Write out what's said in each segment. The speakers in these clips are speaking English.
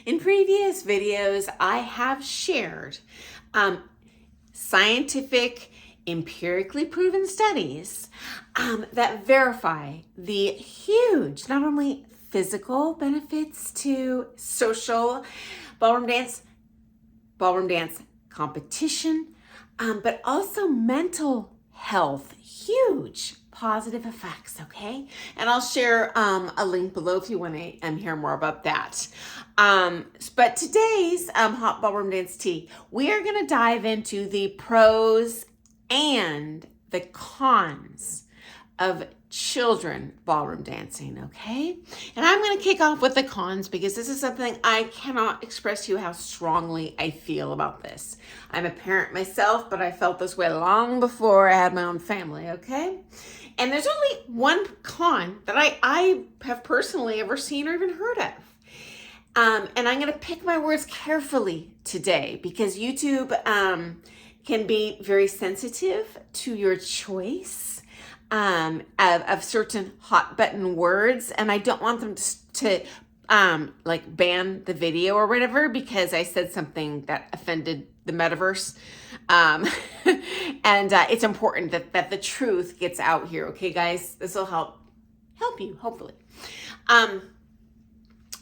In previous videos, I have shared scientific, empirically proven studies that verify the huge, not only physical benefits to social ballroom dance competition, but also mental health, huge positive effects, okay? And I'll share a link below if you want to hear more about that. But today's Hot Ballroom Dance Tea, we are going to dive into the pros and the cons of children ballroom dancing, okay? And I'm going to kick off with the cons because this is something I cannot express to you how strongly I feel about this. I'm a parent myself, but I felt this way long before I had my own family, okay? And there's only one con that I have personally ever seen or even heard of. And I'm going to pick my words carefully today because YouTube can be very sensitive to your choice of certain hot button words. And I don't want them to like ban the video or whatever because I said something that offended the metaverse. And it's important that the truth gets out here. Okay, guys, this will help you, hopefully.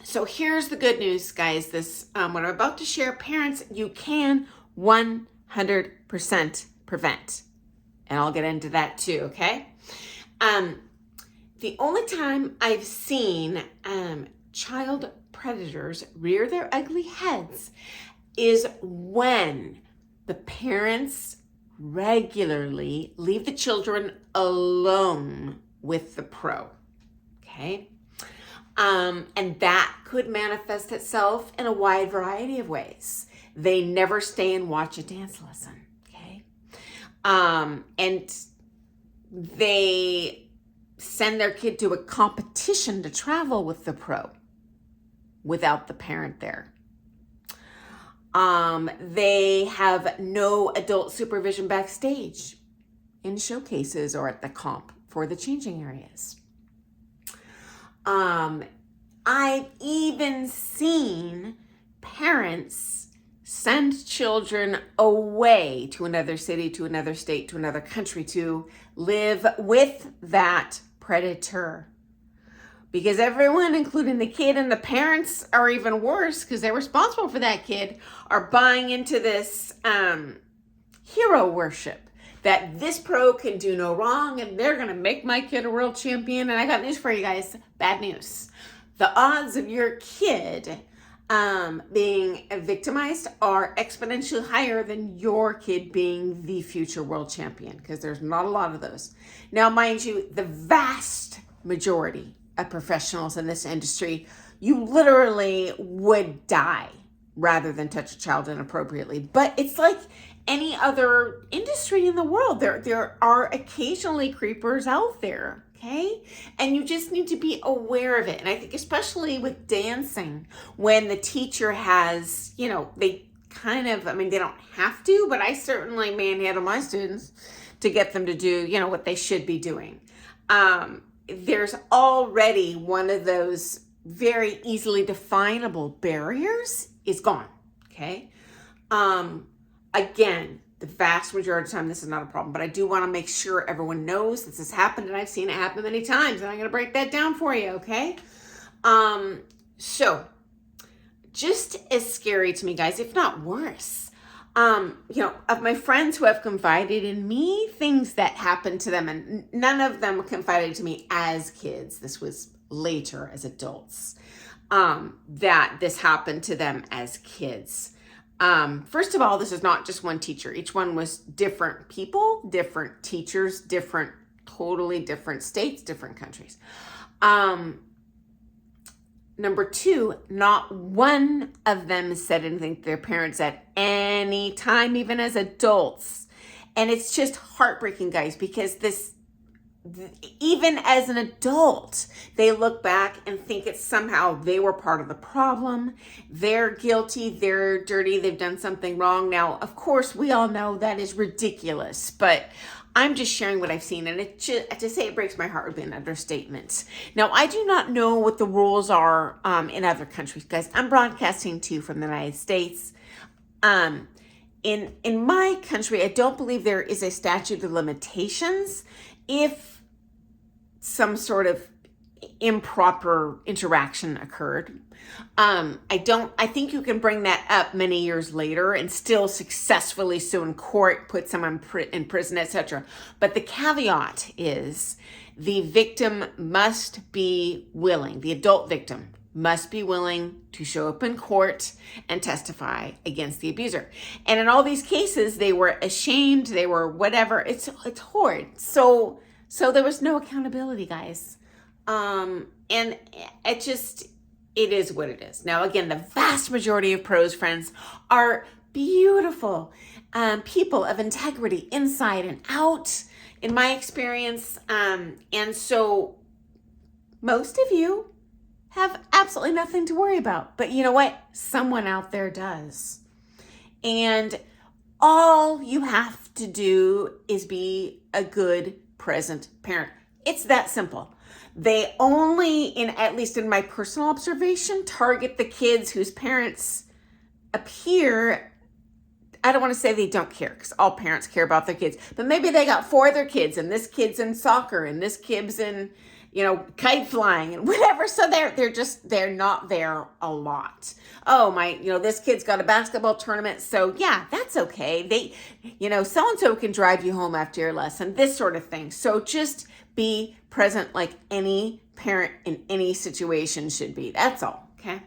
So here's the good news, guys. This, what I'm about to share, parents, you can 100% prevent. And I'll get into that too, okay? The only time I've seen child predators rear their ugly heads is when the parents regularly leave the children alone with the pro, okay? And that could manifest itself in a wide variety of ways. They never stay and watch a dance lesson, okay? And they send their kid to a competition to travel with the pro without the parent there. They have no adult supervision backstage in showcases or at the comp for the changing areas. I've even seen parents send children away to another city, to another state, to another country to live with that predator. Because everyone, including the kid and the parents, are even worse because they're responsible for that kid, are buying into this hero worship that this pro can do no wrong and they're going to make my kid a world champion. And I got news for you guys. Bad news. The odds of your kid being victimized are exponentially higher than your kid being the future world champion because there's not a lot of those. Now, mind you, the vast majority of professionals in this industry, you literally would die rather than touch a child inappropriately. But it's like any other industry in the world. There are occasionally creepers out there, okay? And you just need to be aware of it. And I think especially with dancing, when the teacher has, they kind of, they don't have to, but I certainly manhandle my students to get them to do, what they should be doing. There's already one of those very easily definable barriers is gone, okay? Again, the vast majority of the time, this is not a problem, but I do want to make sure everyone knows this has happened and I've seen it happen many times and I'm going to break that down for you, okay? So just as scary to me, guys, if not worse, of my friends who have confided in me things that happened to them, and none of them confided to me as kids. This was later as adults, that this happened to them as kids. First of all, this is not just one teacher. Each one was different people, different teachers, totally different states, different countries. Number two, not one of them said anything to their parents at any time, even as adults. And it's just heartbreaking, guys, because even as an adult, they look back and think it's somehow they were part of the problem. They're guilty, they're dirty, they've done something wrong. Now, of course, we all know that is ridiculous, but I'm just sharing what I've seen, and to say it breaks my heart would be an understatement. Now, I do not know what the rules are in other countries, guys. I'm broadcasting to you from the United States. In my country, I don't believe there is a statute of limitations if some sort of improper interaction occurred. I think you can bring that up many years later and still successfully sue in court, put someone in prison, etc. But the caveat is the victim must be willing, the adult victim must be willing to show up in court and testify against the abuser. And in all these cases, they were ashamed, they were whatever. It's horrid. So there was no accountability, guys. And it is what it is. Now, again, the vast majority of pros, friends, are beautiful people of integrity inside and out, in my experience. And so most of you have absolutely nothing to worry about. But you know what? Someone out there does. And all you have to do is be a good, present parent. It's that simple. They only, at least in my personal observation, target the kids whose parents appear, I don't want to say they don't care, because all parents care about their kids, but maybe they got 4 other kids, and this kid's in soccer, and this kid's in, kite flying and whatever. So they're not there a lot. Oh, this kid's got a basketball tournament. So yeah, that's okay. So-and-so can drive you home after your lesson, this sort of thing. So just be present like any parent in any situation should be. That's all. Okay.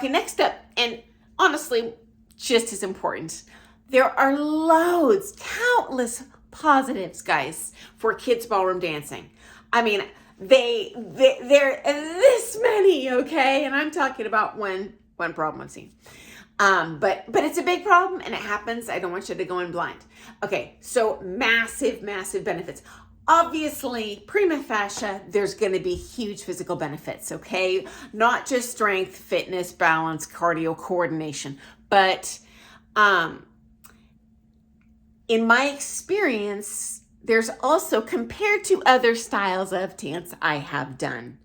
Next up, and honestly, just as important, there are countless positives, guys, for kids ballroom dancing. I mean, they're this many, okay? And I'm talking about one problem, one scene. But it's a big problem, and it happens. I don't want you to go in blind. Okay, so massive, massive benefits. Obviously, prima facie, there's going to be huge physical benefits, okay? Not just strength, fitness, balance, cardio, coordination, but in my experience, there's also, compared to other styles of dance I have done,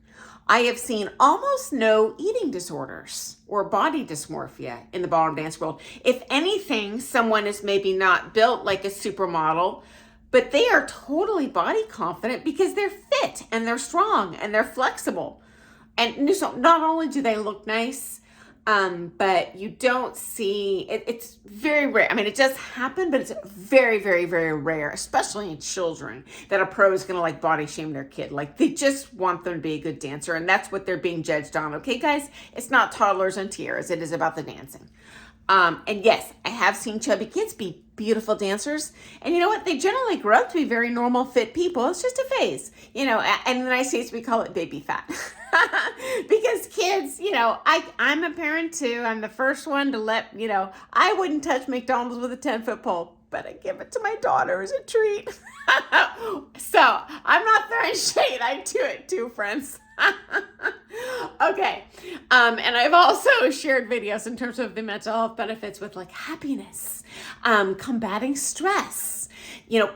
I have seen almost no eating disorders or body dysmorphia in the ballroom dance world. If anything, someone is maybe not built like a supermodel, but they are totally body confident because they're fit and they're strong and they're flexible. And so not only do they look nice, but you don't see it. It's very rare. I mean, it does happen, but it's very, very, very rare, especially in children, that a pro is going to body shame their kid. They just want them to be a good dancer, and that's what they're being judged on. Okay, guys, it's not toddlers and tiaras. It is about the dancing. And yes, I have seen chubby kids be beautiful dancers. And you know what? They generally grow up to be very normal, fit people. It's just a phase, and in the United States, we call it baby fat. Because kids, I'm a parent too. I'm the first one to I wouldn't touch McDonald's with a 10-foot pole, but I give it to my daughter as a treat. So I'm not throwing shade. I do it too, friends. Okay. And I've also shared videos in terms of the mental health benefits with happiness, combating stress,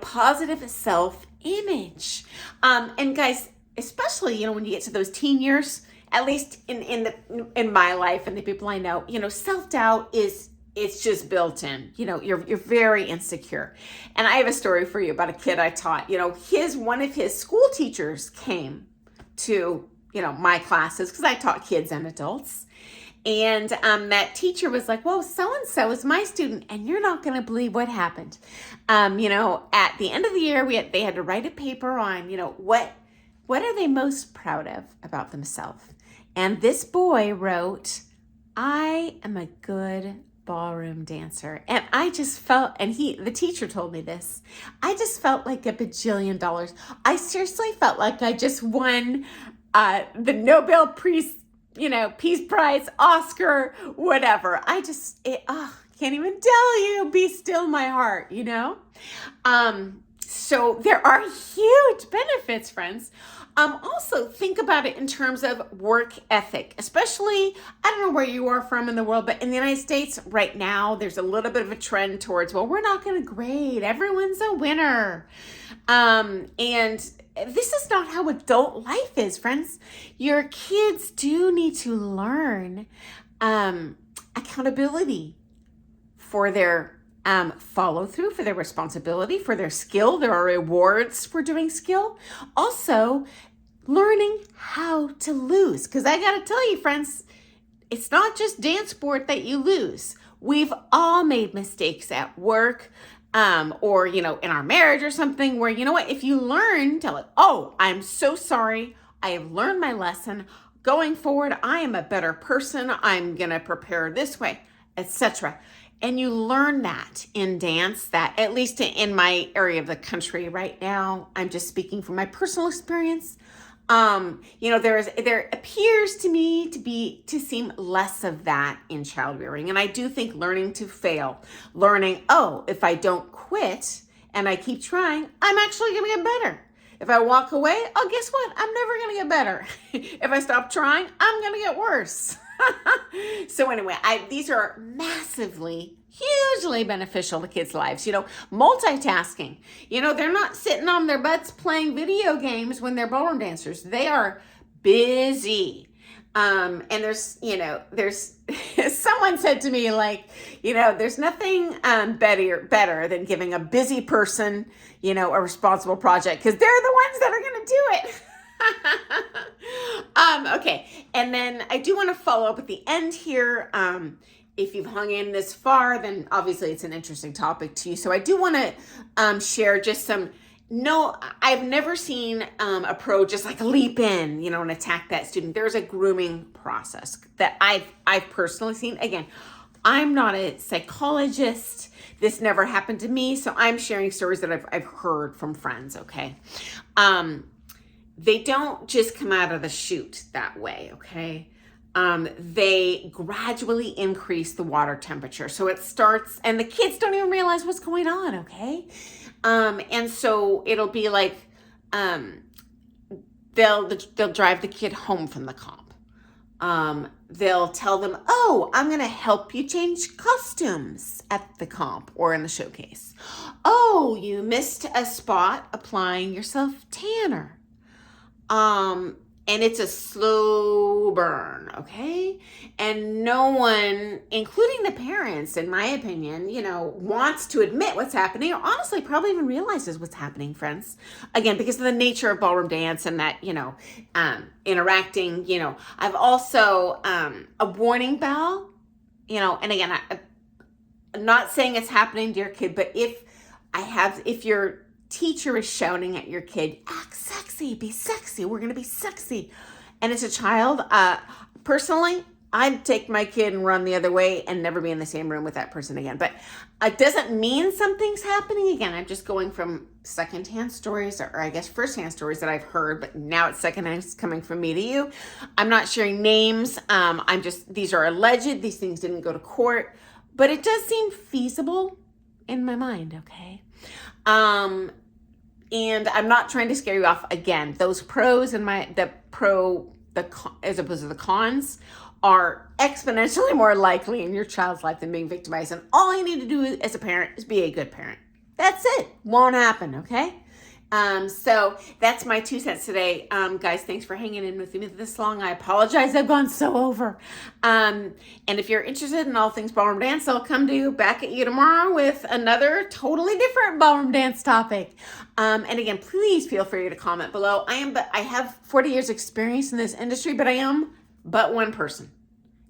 positive self-image. And guys, especially, when you get to those teen years, at least in my life and the people I know, self-doubt it's just built in. You're very insecure. And I have a story for you about a kid I taught. One of his school teachers came to, my classes, because I taught kids and adults. And that teacher was like, "Whoa, so-and-so is my student, and you're not going to believe what happened." At the end of the year, they had to write a paper on, what are they most proud of about themselves? And this boy wrote, "I am a good ballroom dancer." And I just felt, and the teacher told me this, I just felt like $1 bajillion. I seriously felt like I just won the Nobel Peace Prize, Oscar, whatever. Can't even tell you, be still my heart, So there are huge benefits, friends. Also, think about it in terms of work ethic, especially, I don't know where you are from in the world, but in the United States right now, there's a little bit of a trend towards, well, we're not going to grade. Everyone's a winner. And this is not how adult life is, friends. Your kids do need to learn accountability for their follow through, for their responsibility, for their skill. There are rewards for doing skill. Also, learning how to lose. Because I got to tell you, friends, it's not just dance sport that you lose. We've all made mistakes at work or, in our marriage or something where, if you learn, tell it, oh, I'm so sorry. I have learned my lesson. Going forward, I am a better person. I'm going to prepare this way, etc. And you learn that in dance, that at least in my area of the country right now, I'm just speaking from my personal experience. There appears to me to seem less of that in child rearing. And I do think learning to fail, learning, oh, if I don't quit and I keep trying, I'm actually going to get better. If I walk away, oh, guess what? I'm never going to get better. If I stop trying, I'm going to get worse. So anyway, these are massively, hugely beneficial to kids' lives. Multitasking. They're not sitting on their butts playing video games when they're ballroom dancers. They are busy. And there's someone said to me, there's nothing better than giving a busy person, a responsible project, because they're the ones that are going to do it. Okay. And then I do want to follow up at the end here. If you've hung in this far, then obviously it's an interesting topic to you. So I do want to share just I've never seen a pro just leap in, and attack that student. There's a grooming process that I've personally seen. Again, I'm not a psychologist. This never happened to me. So I'm sharing stories that I've heard from friends. Okay. They don't just come out of the chute that way, okay? They gradually increase the water temperature. So it starts, and the kids don't even realize what's going on, okay? And so it'll be they'll drive the kid home from the comp. They'll tell them, oh, I'm going to help you change costumes at the comp or in the showcase. Oh, you missed a spot applying your self-tanner. And it's a slow burn, okay? And no one, including the parents, in my opinion, wants to admit what's happening, or honestly probably even realizes what's happening, friends. Again, because of the nature of ballroom dance and that, interacting, I've also, a warning bell, and again, I'm not saying it's happening to your kid, but if your teacher is shouting at your kid, act sexy, be sexy, we're going to be sexy, and it's a child, personally, I'd take my kid and run the other way and never be in the same room with that person again. But it doesn't mean something's happening. Again, I'm just going from secondhand stories, or I guess firsthand stories that I've heard, but now it's secondhand, it's coming from me to you. I'm not sharing names. These are alleged. These things didn't go to court, but it does seem feasible in my mind, okay? And I'm not trying to scare you off. Again, those pros and as opposed to the cons are exponentially more likely in your child's life than being victimized. And all you need to do as a parent is be a good parent. That's it. Won't happen, okay? So that's my 2 cents today. Guys, thanks for hanging in with me this long. I apologize. I've gone so over. And if you're interested in all things ballroom dance, I'll come back at you tomorrow with another totally different ballroom dance topic. And again, please feel free to comment below. I have 40 years experience in this industry, but I am but one person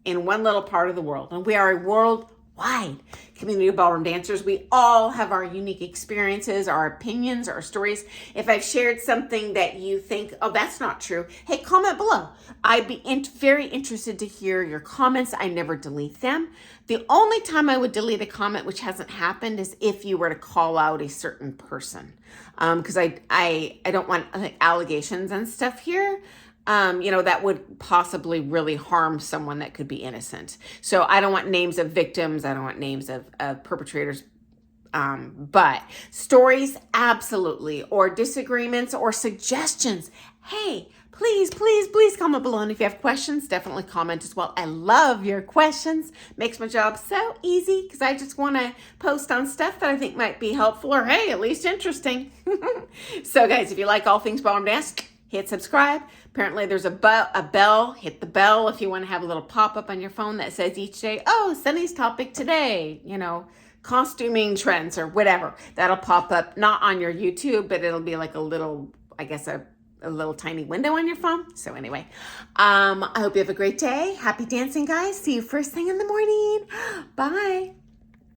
in one little part of the world. And we are a worldwide community of ballroom dancers. We all have our unique experiences, our opinions, our stories. If I've shared something that you think, oh, that's not true, hey, comment below. I'd be very interested to hear your comments. I never delete them. The only time I would delete a comment, which hasn't happened, is if you were to call out a certain person. Because I don't want allegations and stuff here. That would possibly really harm someone that could be innocent. So I don't want names of victims. I don't want names of perpetrators But stories, absolutely, or disagreements or suggestions. Hey, please, please, please comment below. And if you have questions, definitely comment as well. I love your questions. Makes my job so easy because I just want to post on stuff that I think might be helpful or, hey, at least interesting. So guys, if you like all things Ballroom Dance, hit subscribe. Apparently there's a bell. Hit the bell if you want to have a little pop-up on your phone that says each day, oh, Sunny's topic today, costuming trends or whatever. That'll pop up, not on your YouTube, but it'll be like a little, I guess, a little tiny window on your phone. So anyway, I hope you have a great day. Happy dancing, guys. See you first thing in the morning. Bye.